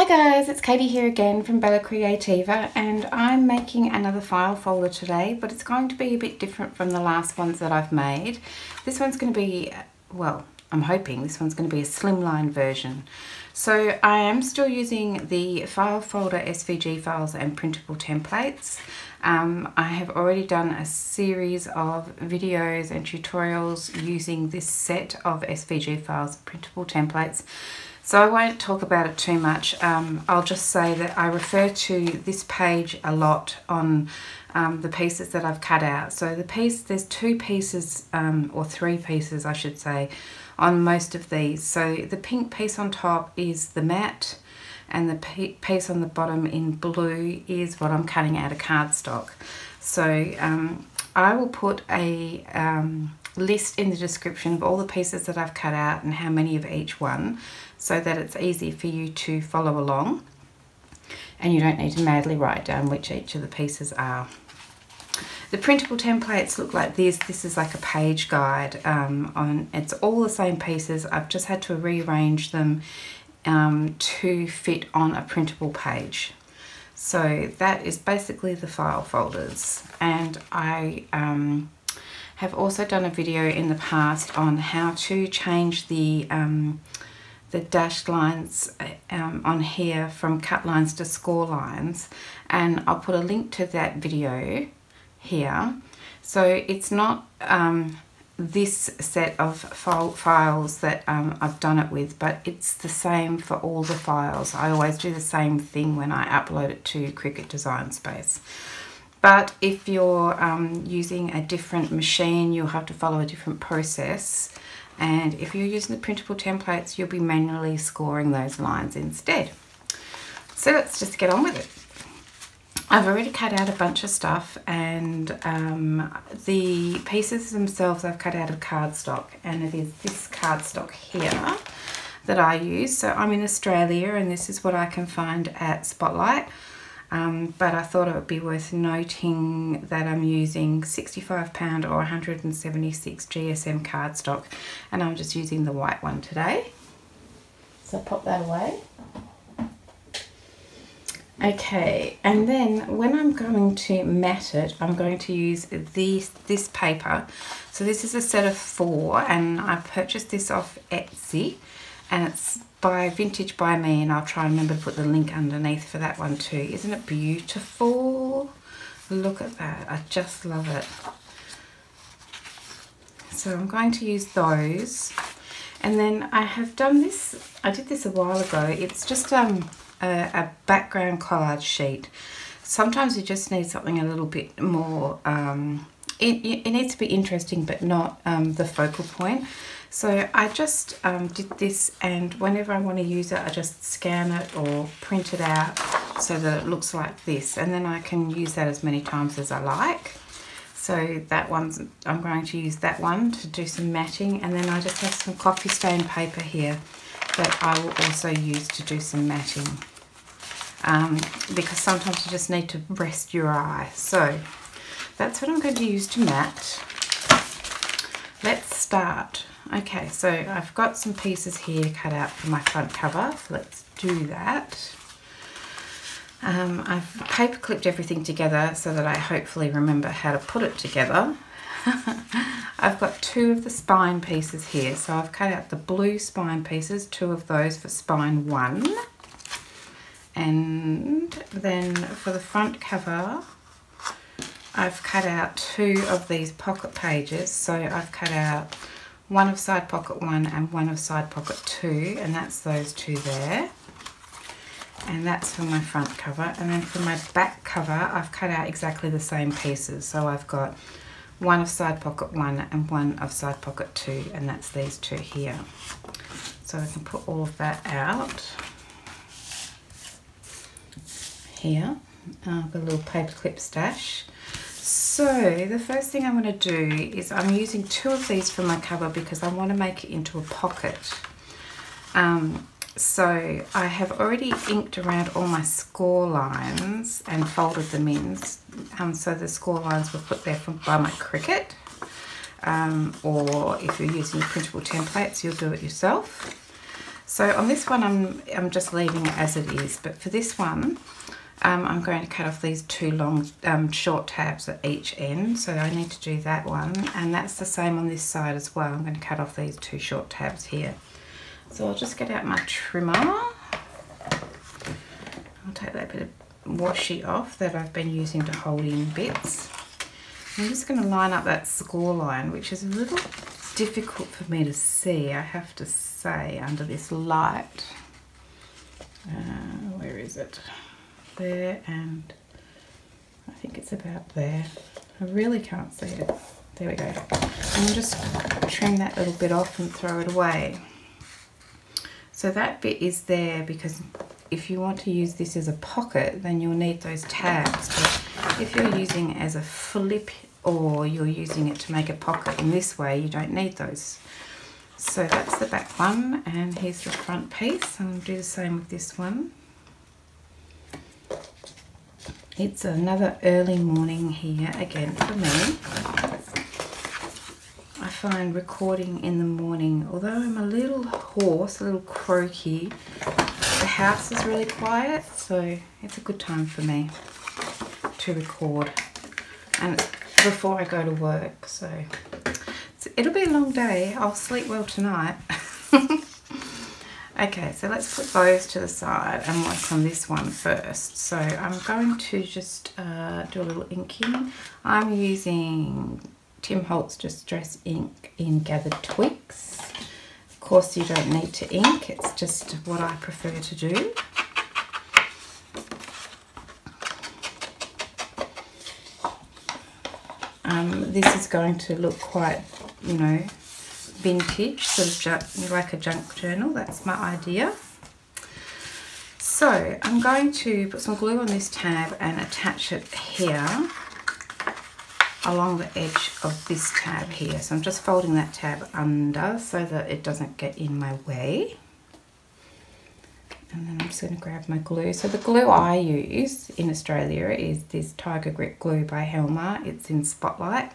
Hi guys, it's Katie here again from Creativa, and I'm making another file folder today, but it's going to be a bit different from the last ones that I've made. This one's going to be, well, I'm hoping this one's going to be a slimline version. So I am still using the File Folder SVG Files and Printable Templates. I have already done a series of videos and tutorials using this set of SVG files and printable templates. So I won't talk about it too much. I'll just say that I refer to this page a lot on the pieces that I've cut out. So there's two pieces, or three pieces I should say, on most of these. So the pink piece on top is the matte, and the piece on the bottom in blue is what I'm cutting out of cardstock. So I will put a list in the description of all the pieces that I've cut out and how many of each one, so that it's easy for you to follow along and you don't need to madly write down which each of the pieces are. The printable templates look like this. This is like a page guide. It's all the same pieces. I've just had to rearrange them to fit on a printable page. So that is basically the file folders, and I have also done a video in the past on how to change the dashed lines on here from cut lines to score lines, and I'll put a link to that video here. So it's not this set of files that I've done it with, but it's the same for all the files. I always do the same thing when I upload it to Cricut Design Space. But if you're using a different machine, you'll have to follow a different process. And if you're using the printable templates, you'll be manually scoring those lines instead. So let's just get on with it. I've already cut out a bunch of stuff, and the pieces themselves I've cut out of cardstock, and it is this cardstock here that I use. So I'm in Australia, and this is what I can find at Spotlight. But I thought it would be worth noting that I'm using 65 or 176 GSM cardstock, and I'm just using the white one today. So pop that away. Okay, and then when I'm going to mat it, I'm going to use this paper. So this is a set of 4, and I purchased this off Etsy, and it's by Vintage by Me, and I'll try and remember to put the link underneath for that one too. Isn't it beautiful? Look at that, I just love it. So I'm going to use those, and then I have done this, I did this a while ago. It's just a background collage sheet. Sometimes you just need something a little bit more, it needs to be interesting but not the focal point. So I just did this, and whenever I want to use it, I just scan it or print it out so that it looks like this, and then I can use that as many times as I like. So that one's, I'm going to use that one to do some matting, and then I just have some coffee stain paper here that I will also use to do some matting, because sometimes you just need to rest your eye. So that's what I'm going to use to mat. Let's start. Okay, so I've got some pieces here cut out for my front cover, so let's do that. I've paper clipped everything together so that I hopefully remember how to put it together. I've got 2 of the spine pieces here, so I've cut out the blue spine pieces, 2 of those for spine 1. And then for the front cover, I've cut out 2 of these pocket pages, so I've cut out 1 of side pocket 1 and 1 of side pocket 2, and that's those 2 there. And that's for my front cover. And then for my back cover, I've cut out exactly the same pieces, so I've got 1 of side pocket 1 and 1 of side pocket 2, and that's these 2 here. So I can put all of that out here. I've got a little paper clip stash. So the first thing I'm going to do is I'm using 2 of these for my cover because I want to make it into a pocket. So I have already inked around all my score lines and folded them in. So the score lines were put there by my Cricut. Or if you're using printable templates, you'll do it yourself. So on this one I'm just leaving it as it is, but for this one I'm going to cut off these two long short tabs at each end, so I need to do that one, and that's the same on this side as well. I'm going to cut off these two short tabs here. So I'll just get out my trimmer. I'll take that bit of washi off that I've been using to hold in bits. I'm just going to line up that score line, which is a little difficult for me to see, I have to say, under this light. Where is it? There, and I think it's about there. I really can't see it. There we go. And I'll just trim that little bit off and throw it away. So that bit is there because if you want to use this as a pocket, then you'll need those tabs. But if you're using it as a flip or you're using it to make a pocket in this way, you don't need those. So that's the back one, and here's the front piece. I'm going to do the same with this one. It's another early morning here again for me. I find recording in the morning, although I'm a little hoarse, a little croaky, the house is really quiet, so it's a good time for me to record, and before I go to work, so it'll be a long day. I'll sleep well tonight. Okay, so let's put those to the side and work on this one first. So I'm going to just do a little inking. I'm using Tim Holtz Distress ink in Gathered Twigs. Of course, you don't need to ink, it's just what I prefer to do. This is going to look quite, you know, vintage, sort of like a junk journal. That's my idea. So I'm going to put some glue on this tab and attach it here along the edge of this tab here. So I'm just folding that tab under so that it doesn't get in my way. And then I'm just going to grab my glue. So the glue I use in Australia is this Tiger Grip glue by Helmer. It's in Spotlight,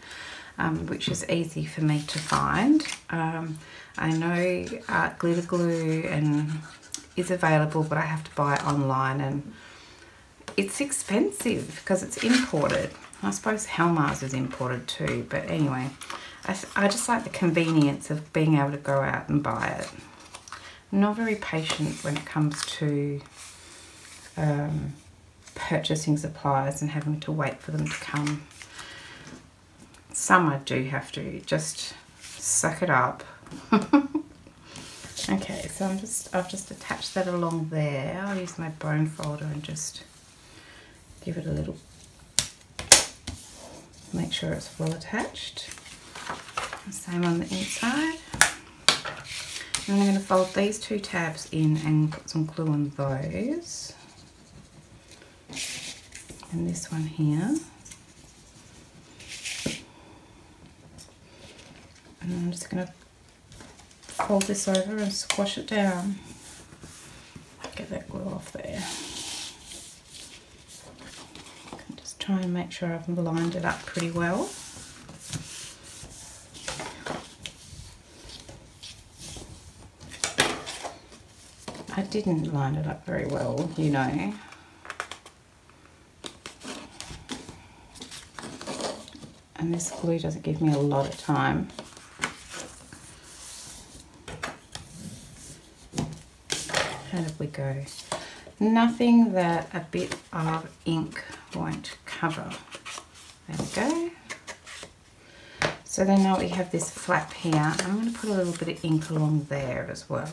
which is easy for me to find. I know glitter glue is available, but I have to buy it online, and it's expensive because it's imported. I suppose Helmer's is imported too, but anyway, I just like the convenience of being able to go out and buy it. I'm not very patient when it comes to purchasing supplies and having to wait for them to come. Some I do have to, just suck it up. Okay, so I've just attached that along there. I'll use my bone folder and just give it a little, make sure it's well attached. The same on the inside. And I'm going to fold these two tabs in and put some glue on those. And this one here. And I'm just going to fold this over and squash it down. Get that glue off there. Just try and make sure I've lined it up pretty well. I didn't line it up very well, you know. And this glue doesn't give me a lot of time. How did we go? Nothing that a bit of ink won't cover. There we go. So then now we have this flap here. I'm going to put a little bit of ink along there as well.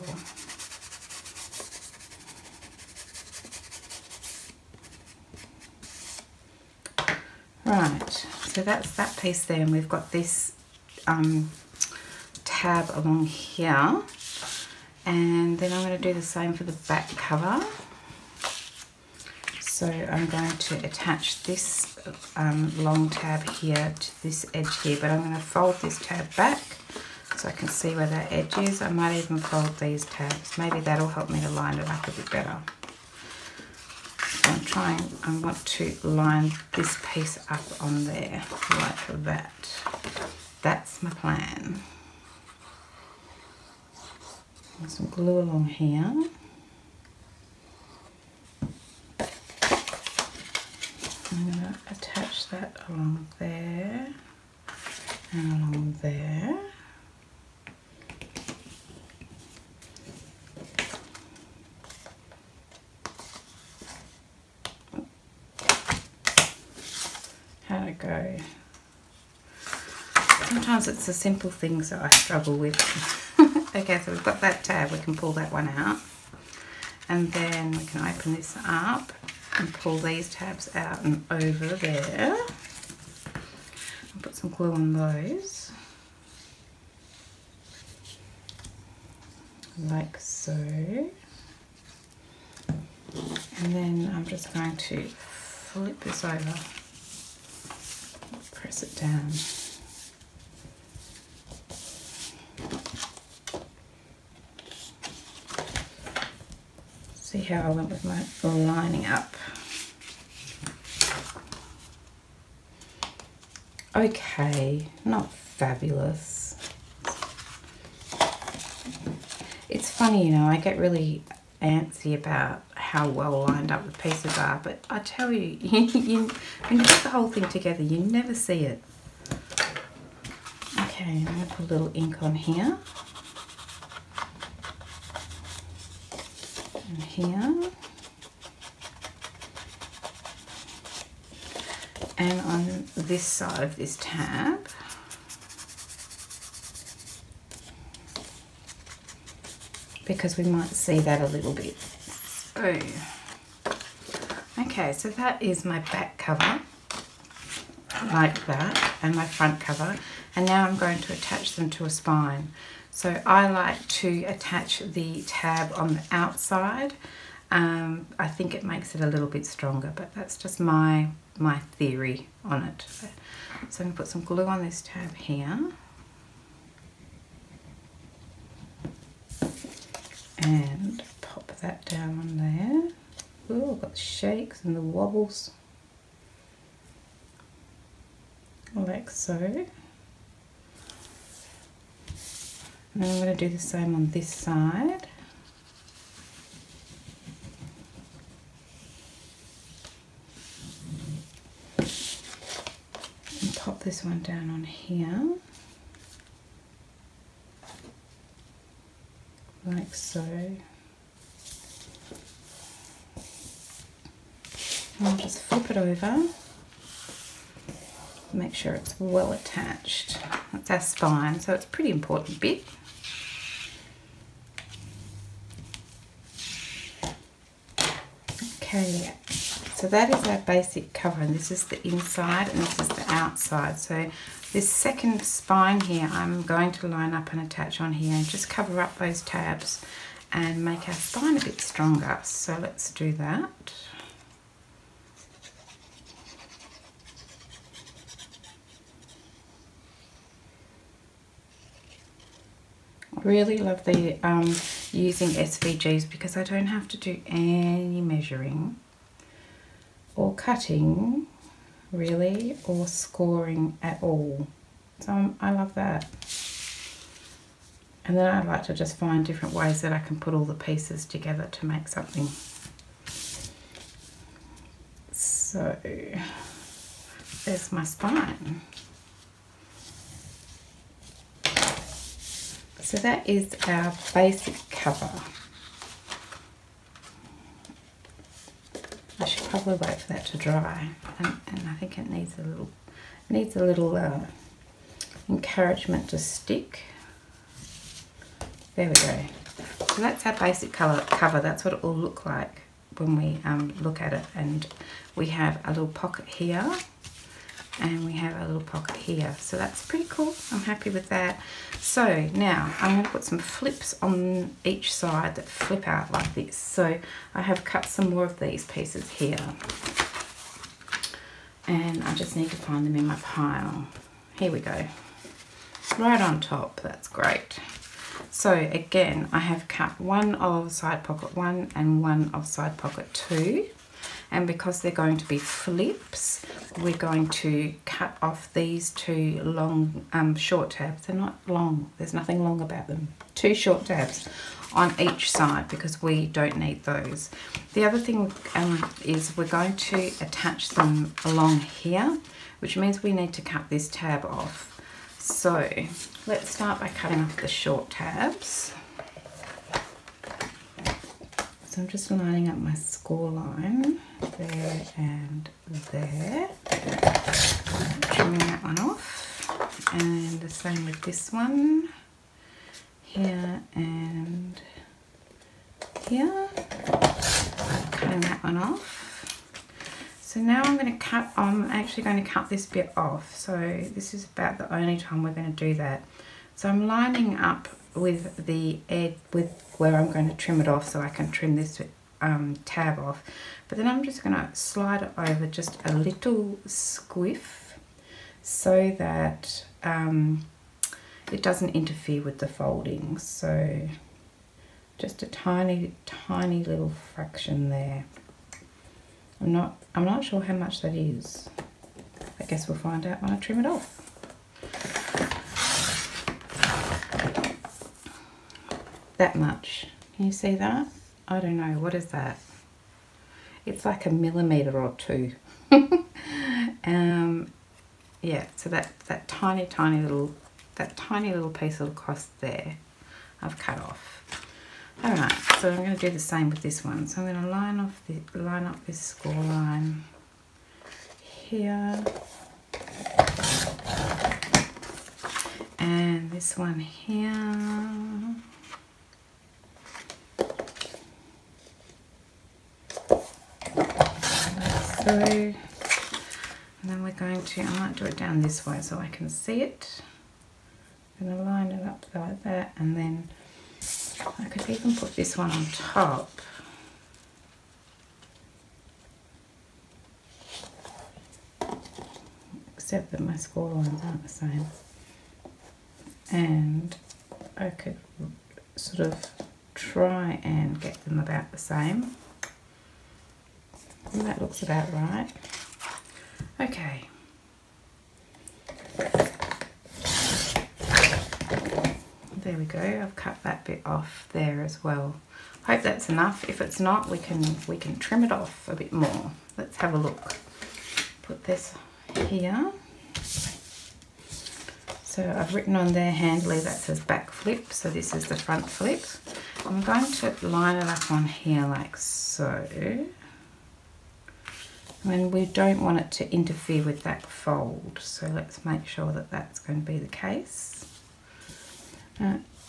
Right, so that's that piece there, and we've got this tab along here, and then I'm going to do the same for the back cover. So I'm going to attach this long tab here to this edge here, but I'm going to fold this tab back so I can see where that edge is. I might even fold these tabs, maybe that'll help me to line it up a bit better. I want to line this piece up on there like that. That's my plan. Some glue along here. I'm going to attach that along there and along there. How'd it go? Sometimes it's the simple things that I struggle with. Okay, so we've got that tab, we can pull that one out. And then we can open this up and pull these tabs out and over there. I'll put some glue on those. Like so. And then I'm just going to flip this over. Press it down. See how I went with my lining up. Okay, not fabulous. It's funny, you know, I get really antsy about how well lined up the pieces are, but I tell you, when you put the whole thing together, you never see it. Okay, I'm going to put a little ink on here. And here. And on this side of this tab. Because we might see that a little bit. So, okay, so that is my back cover, like that, and my front cover. And now I'm going to attach them to a spine. So I like to attach the tab on the outside. I think it makes it a little bit stronger, but that's just my theory on it. So I'm going to put some glue on this tab here. And pop that down on there. Oh, I've got the shakes and the wobbles. Like so. And then I'm going to do the same on this side. And pop this one down on here. Like so. And I'll just flip it over. Make sure it's well attached. That's our spine, so it's a pretty important bit. Okay, so that is our basic cover, and this is the inside and this is the outside. So this second spine here I'm going to line up and attach on here and just cover up those tabs and make our spine a bit stronger. So let's do that. Really love the using SVGs because I don't have to do any measuring or cutting really, or scoring at all. So I love that. And then I like to just find different ways that I can put all the pieces together to make something. So there's my spine. So that is our basic cover. I should probably wait for that to dry, and I think it needs a little encouragement to stick. There we go. So that's our basic cover. That's what it will look like when we look at it. And we have a little pocket here, and we have a little pocket here. So that's pretty cool. I'm happy with that. So now I'm going to put some flips on each side that flip out like this. So I have cut some more of these pieces here. And I just need to find them in my pile. Here we go. Right on top. That's great. So again, I have cut one of side pocket 1 and one of side pocket 2. and because they're going to be flips, we're going to cut off these two long short tabs. They're not long, there's nothing long about them. 2 short tabs on each side because we don't need those. The other thing is we're going to attach them along here, which means we need to cut this tab off. So let's start by cutting off the short tabs. So I'm just lining up my score line there and there, trimming that one off, and the same with this one, here and here, cutting that one off. So now I'm actually going to cut this bit off. So this is about the only time we're going to do that. So I'm lining up with the edge, with where I'm going to trim it off, so I can trim this tab off. But then I'm just going to slide it over just a little squiff so that it doesn't interfere with the folding. So just a tiny little fraction there. I'm not sure how much that is. I guess we'll find out when I trim it off. That much. Can you see that? I don't know. What is that? It's like a millimetre or 2. Yeah. So that tiny little piece across there, I've cut off. All right. So I'm going to do the same with this one. So I'm going to line up this score line here, and this one here. So, and then we're going to, I might do it down this way so I can see it. I'm going to line it up like that, and then I could even put this one on top. Except that my score lines aren't the same. And I could sort of try and get them about the same. And that looks about right. Okay. There we go. I've cut that bit off there as well. Hope that's enough. If it's not, we can trim it off a bit more. Let's have a look. Put this here. So I've written on there handily that says back flip. So this is the front flip. I'm going to line it up on here like so. And we don't want it to interfere with that fold, so let's make sure that that's going to be the case.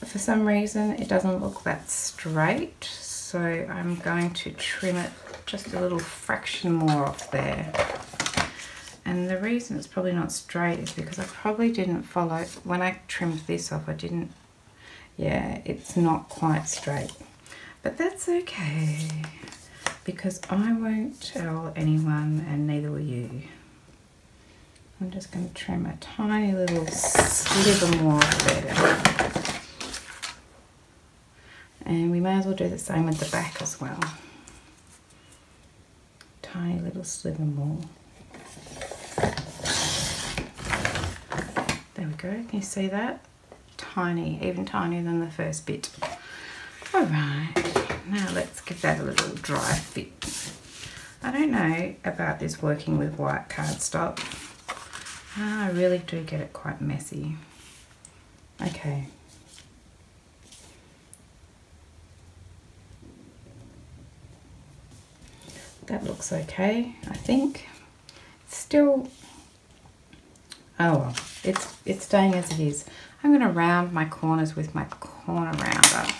For some reason it doesn't look that straight, so I'm going to trim it just a little fraction more off there. And the reason it's probably not straight is because I probably didn't follow, when I trimmed this off, yeah, it's not quite straight. But that's okay, because I won't tell anyone, and neither will you. I'm just going to trim a tiny little sliver more off there. And we may as well do the same with the back as well. Tiny little sliver more. There we go, can you see that? Tiny, even tinier than the first bit. Alright, now let's give that a little dry fit. I don't know about this working with white cardstock. I really do get it quite messy. Okay. That looks okay, I think. Still, oh well, it's staying as it is. I'm going to round my corners with my corner rounder.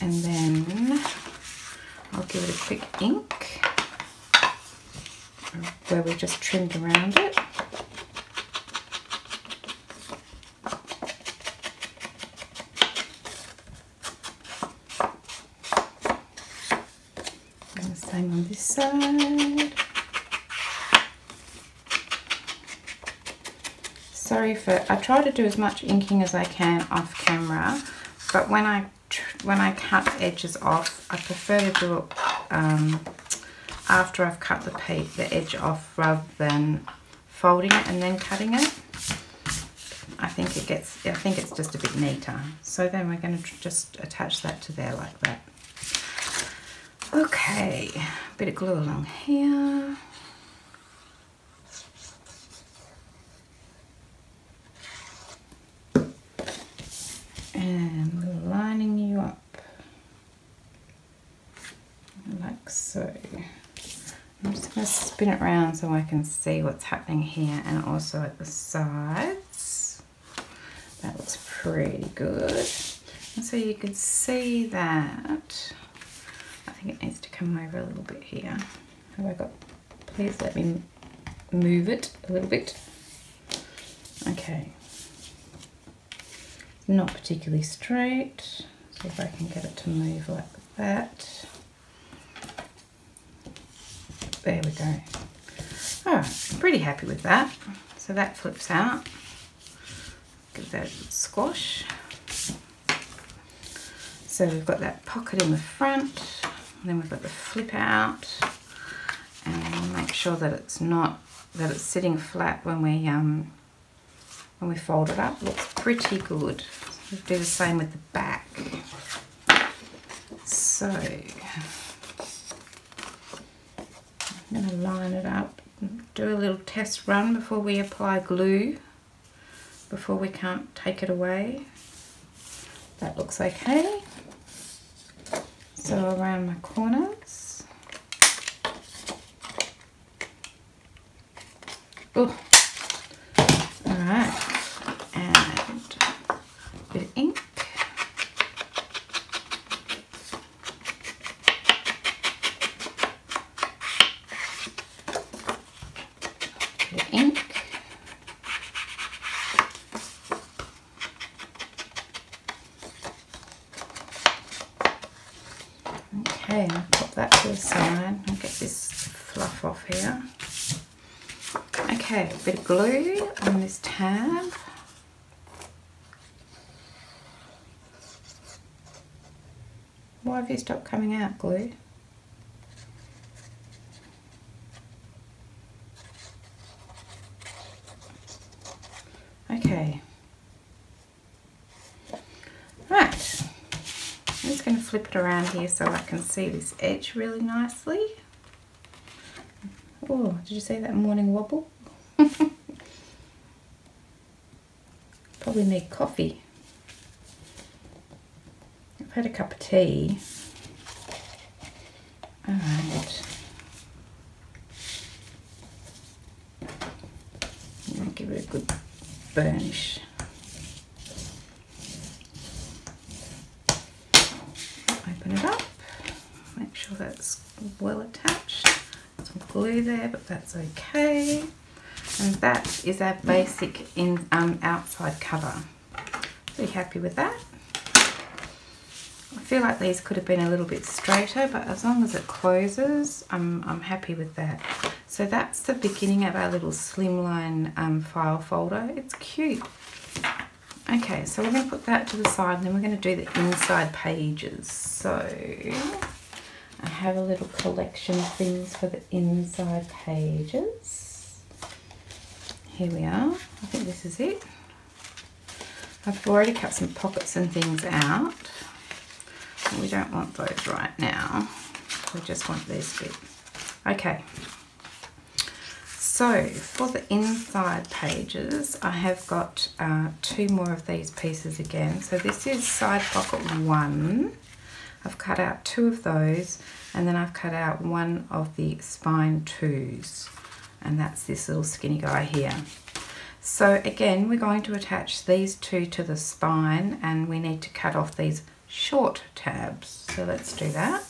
And then I'll give it a quick ink where we just trimmed around it. And the same on this side. Sorry for, I try to do as much inking as I can off camera, but when I when I cut edges off, I prefer to do it after I've cut the edge off rather than folding it and then cutting it. I think it's just a bit neater. So then we're going to just attach that to there like that. Okay, bit of glue along here. And we're lining you up like so. I'm just going to spin it around so I can see what's happening here and also at the sides. That looks pretty good. And so you can see that. I think it needs to come over a little bit here. Have I got, please let me move it a little bit. Okay. Not particularly straight. See if I can get it to move like that. There we go. Oh, I'm pretty happy with that. So that flips out. Give that a good squash. So we've got that pocket in the front, and then we've got the flip out, and make sure that it's sitting flat when we fold it up. Looks pretty good. We'll do the same with the back. So I'm going to line it up, do a little test run before we apply glue, before we can't take it away. That looks okay. So around my corners. Oh, all right, and a bit of ink. Okay, I'll pop that to the side and get this fluff off here. Okay, a bit of glue on this tab. Why have you stopped coming out, glue? Okay. Right. I'm just going to flip it around here so I can see this edge really nicely. Oh, did you see that morning wobble? Probably need coffee. I've had a cup of tea. Alright. I'm going to give it a good burnish. Open it up, make sure that's well attached. Some glue there, but that's okay. And that is our basic outside cover. Pretty happy with that. I feel like these could have been a little bit straighter, but as long as it closes, I'm happy with that. So that's the beginning of our little slimline file folder. It's cute. Okay, so we're going to put that to the side, and then we're going to do the inside pages. So I have a little collection of things for the inside pages. Here we are. I think this is it. I've already cut some pockets and things out. We don't want those right now. We just want these bits. Okay. So for the inside pages, I have got 2 more of these pieces again. So this is side pocket 1. I've cut out 2 of those, and then I've cut out 1 of the spine 2s, and that's this little skinny guy here. So again, we're going to attach these 2 to the spine, and we need to cut off these short tabs. So let's do that.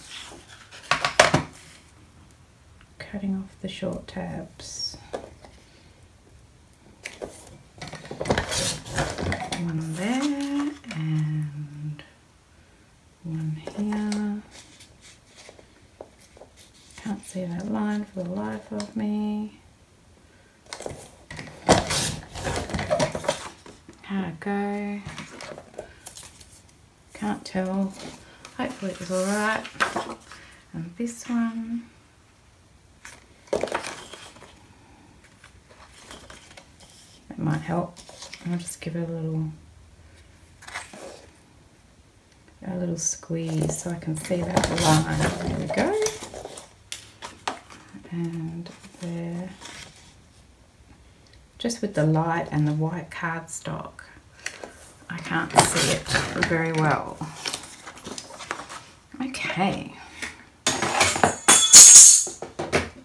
Cutting off the short tabs. One there and one here. Can't see that line for the life of me. How'd it go? Can't tell. Hopefully it was alright. And this one. That might help. I'll just give it a little squeeze so I can see that line. There we go. And there. Just with the light and the white cardstock, I can't see it very well. Okay. Oops.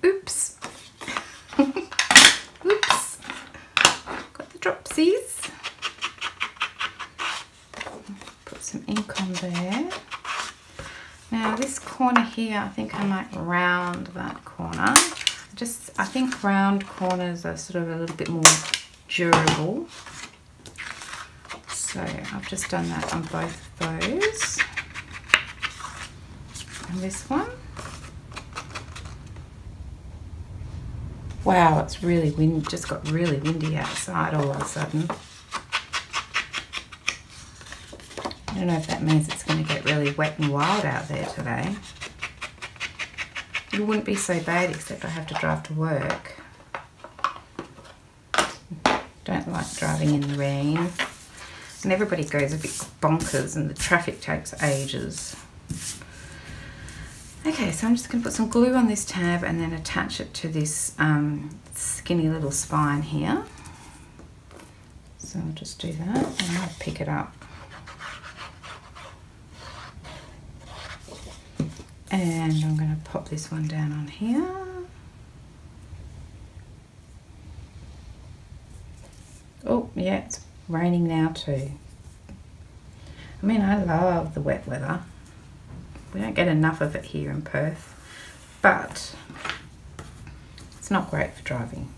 Oops. Got the dropsies. Put some ink on there. Now this corner here, I think I might round that corner. I think round corners are sort of a little bit more durable. So I've just done that on both of those. And this one. Wow, it's really just got really windy outside all of a sudden. I don't know if that means it's going to get really wet and wild out there today. It wouldn't be so bad except I have to drive to work. Don't like driving in the rain. And everybody goes a bit bonkers and the traffic takes ages. Okay, so I'm just going to put some glue on this tab and then attach it to this skinny little spine here. So I'll just do that and I'll pick it up. And I'm going to pop this one down on here. Oh, yeah, it's raining now too. I mean, I love the wet weather. We don't get enough of it here in Perth, but it's not great for driving.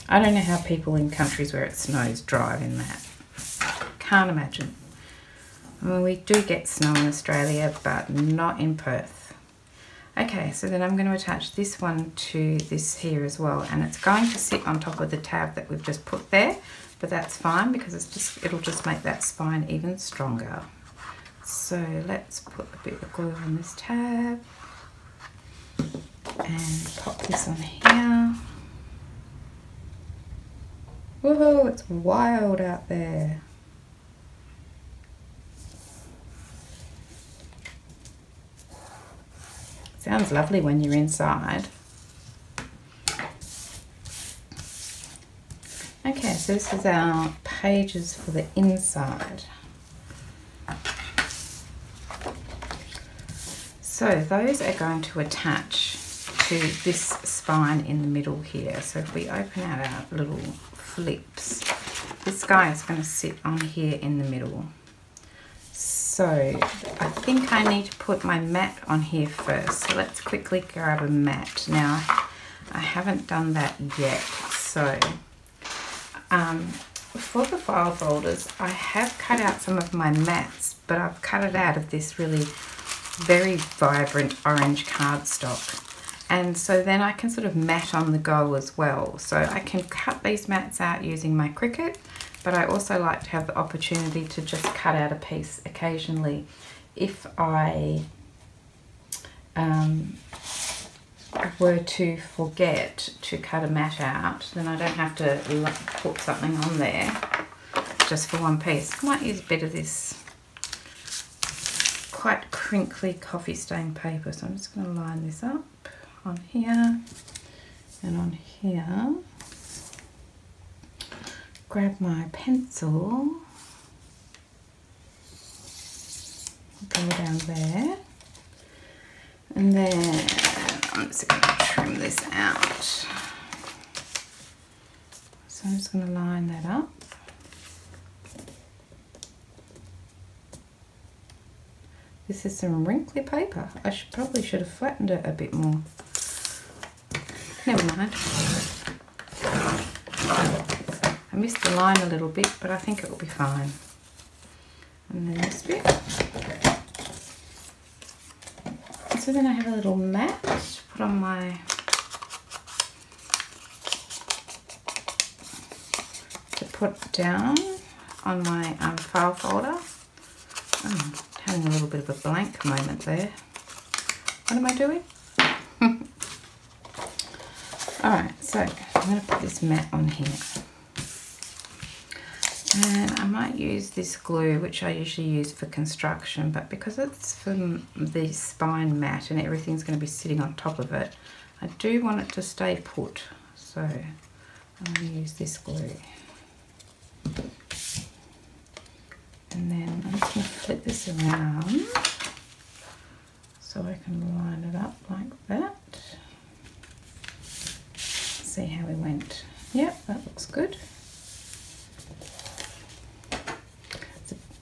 I don't know how people in countries where it snows drive in that. Can't imagine. I mean, we do get snow in Australia, but not in Perth. Okay, so then I'm going to attach this one to this here as well, and it's going to sit on top of the tab that we've just put there, but that's fine because it'll just make that spine even stronger. So let's put a bit of glue on this tab and pop this on here. Woohoo, it's wild out there. Sounds lovely when you're inside. Okay, so this is our pages for the inside. So those are going to attach to this spine in the middle here. So if we open out our little flips, this guy is going to sit on here in the middle. So I think I need to put my mat on here first. So let's quickly grab a mat. Now, I haven't done that yet. So for the file folders, I have cut out some of my mats, but I've cut it out of this really very vibrant orange cardstock. And so then I can sort of mat on the go as well. So I can cut these mats out using my Cricut, but I also like to have the opportunity to just cut out a piece occasionally. If I were to forget to cut a mat out, then I don't have to put something on there just for one piece. I might use a bit of this quite crinkly coffee stain paper, so I'm just going to line this up on here and on here. Grab my pencil, go down there, and then I'm just going to trim this out. So I'm just going to line that up. This is some wrinkly paper. I probably should have flattened it a bit more. Never mind. I missed the line a little bit, but I think it will be fine. And then this bit. So then I have a little mat to put on my down on my file folder. Oh, having a little bit of a blank moment there. What am I doing? Alright, so I'm going to put this mat on here. And I might use this glue, which I usually use for construction, but because it's from the spine mat and everything's going to be sitting on top of it, I do want it to stay put. So I'm going to use this glue. And then I'm just going to flip this around so I can line it up like that. See how we went. Yep, that looks good.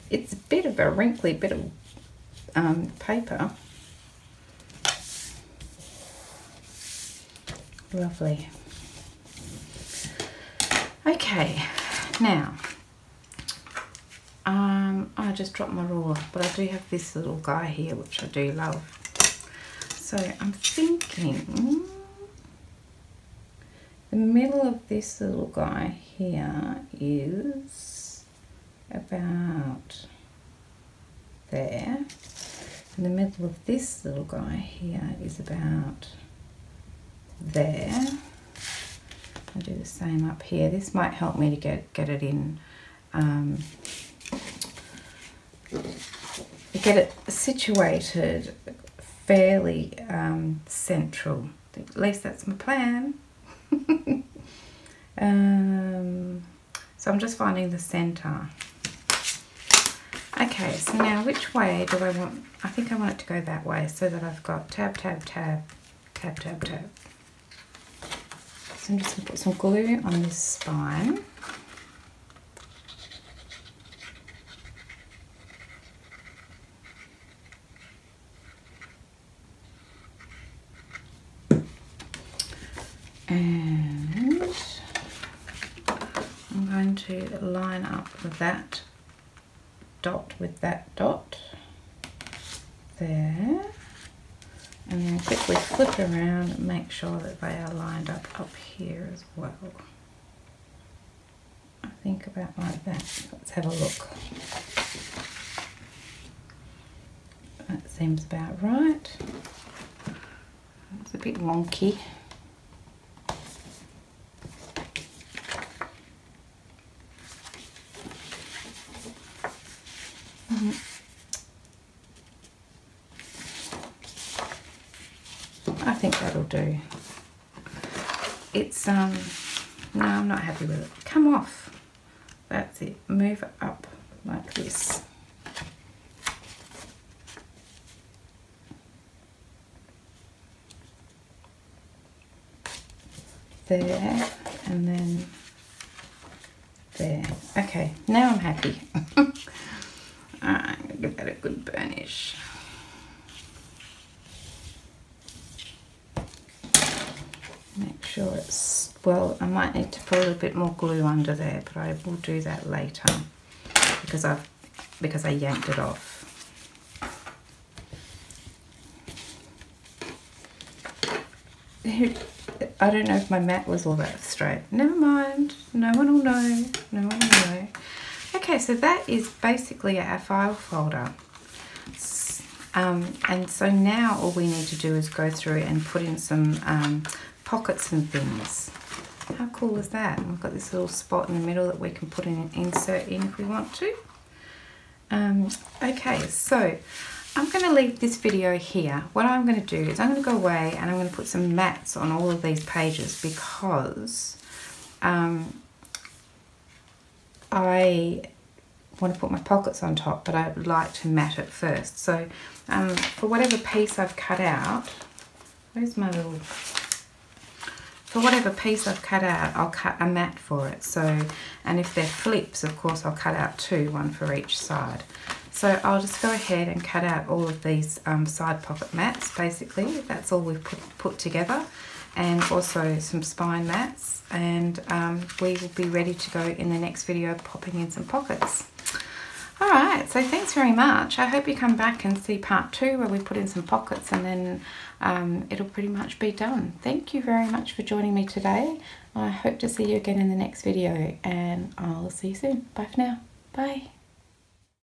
It's a bit of a wrinkly bit of paper. Lovely. Okay, now I just dropped my ruler, but I do have this little guy here which I do love. So I'm thinking the middle of this little guy here is about there, and the middle of this little guy here is about there. I'll do the same up here. This might help me to get it in, get it situated fairly central. At least that's my plan. So I'm just finding the center. Okay, so now which way do I want? I think I want it to go that way so that I've got tab, tab, tab, tab, tab, tab. So I'm just going to put some glue on this spine. And I'm going to line up that dot with that dot there, and then quickly flip around and make sure that they are lined up here as well. I think about like that. Let's have a look. That seems about right. It's a bit wonky. I think that'll do. It's no, I'm not happy with it. Come off. That's it. Move it up like this. There, and then there. Okay, now I'm happy. I'm going to give that a good burnish. Make sure it's, well, I might need to put a little bit more glue under there, but I will do that later because I yanked it off. I don't know if my mat was all that straight. Never mind. No one will know. No one will know. Okay, so that is basically our file folder. And so now all we need to do is go through and put in some pockets and things. How cool is that? And we've got this little spot in the middle that we can put in, insert in if we want to. Okay, so I'm going to leave this video here. What I'm going to do is I'm going to go away and I'm going to put some mats on all of these pages because I want to put my pockets on top, but I would like to mat it first. So for whatever piece I've cut out, where's my little... For whatever piece I've cut out, I'll cut a mat for it. So, and if they're flips, of course, I'll cut out two, one for each side. So I'll just go ahead and cut out all of these side pocket mats, basically. That's all we've put together. And also some spine mats. And we will be ready to go in the next video, popping in some pockets. Alright, so thanks very much. I hope you come back and see part 2 where we put in some pockets and then it'll pretty much be done. Thank you very much for joining me today. I hope to see you again in the next video and I'll see you soon. Bye for now. Bye.